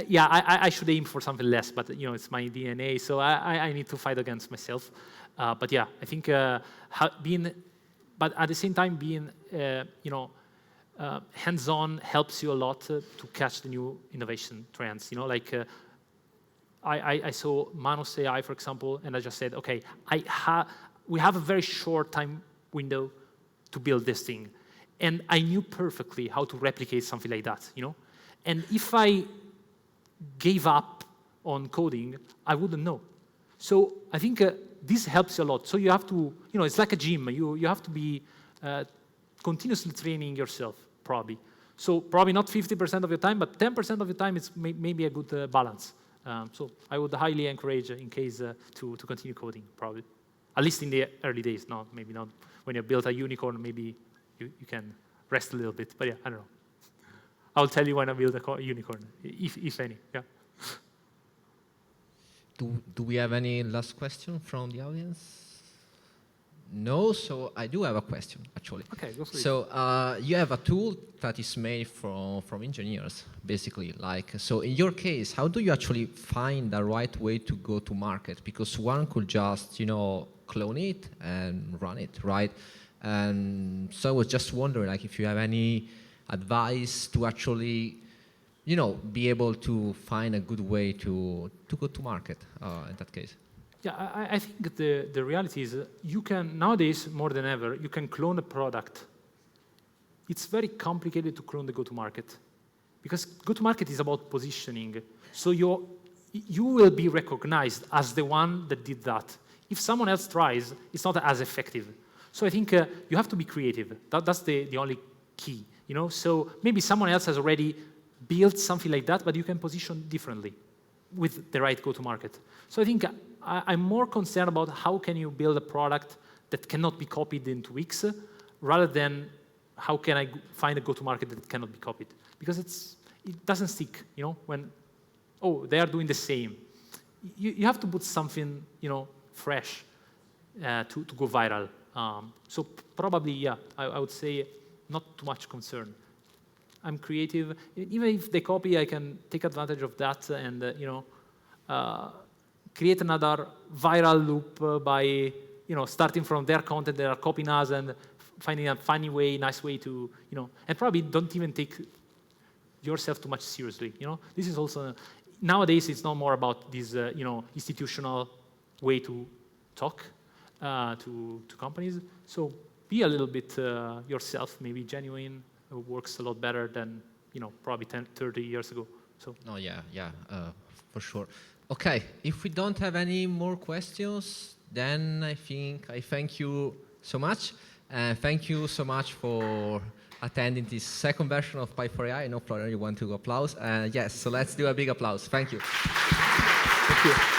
Speaker 2: yeah, I should aim for something less, but you know, it's my DNA, so I need to fight against myself. But yeah, I think but at the same time, being you know, hands-on helps you a lot to catch the new innovation trends. You know, like I saw Manus AI, for example, and I just said, okay, we have a very short time window to build this thing, and I knew perfectly how to replicate something like that. You know, and if I gave up on coding, I wouldn't know. So I think this helps you a lot. So you have to, you know, it's like a gym. You have to be continuously training yourself, probably. So probably not 50% of your time, but 10% of your time is maybe a good balance. So I would highly encourage, in case, to continue coding, probably. At least in the early days, maybe not. When you build a unicorn, maybe you can rest a little bit. But yeah, I don't know. I'll tell you when I build a unicorn, if any. Yeah.
Speaker 1: Do we have any last question from the audience? No, so I do have a question, actually.
Speaker 2: Okay, go for it.
Speaker 1: So you have a tool that is made from engineers, basically. Like, so in your case, how do you actually find the right way to go to market? Because one could just, you know, clone it and run it, right? And so I was just wondering, like, if you have any advice to actually, you know, be able to find a good way to go to market in that case.
Speaker 2: Yeah, I think the reality is you can, nowadays, more than ever, you can clone a product. It's very complicated to clone the go-to-market, because go-to-market is about positioning. So you will be recognized as the one that did that. If someone else tries, it's not as effective. So I think you have to be creative. That's the only key, you know? So maybe someone else has already built something like that, but you can position differently with the right go-to-market. So I think I'm more concerned about how can you build a product that cannot be copied in 2 weeks, rather than how can I find a go-to-market that cannot be copied. Because it doesn't stick, you know, when, oh, they are doing the same. You have to put something, you know, fresh to go viral. So probably, yeah, I would say not too much concern. I'm creative. Even if they copy, I can take advantage of that and, you know, create another viral loop by, you know, starting from their content, they are copying us and finding a funny way, nice way to, you know, and probably don't even take yourself too much seriously, you know. This is also, nowadays it's not more about this, you know, institutional way to talk to companies. So be a little bit yourself, maybe genuine. It works a lot better than, you know, probably 10, 30 years ago. So.
Speaker 1: Oh, yeah, for sure. Okay, if we don't have any more questions, then I think I thank you so much. And thank you so much for attending this second version of Pi4AI. I know, Florian, you want to applause. Yes, so let's do a big applause. Thank you.
Speaker 2: Thank you.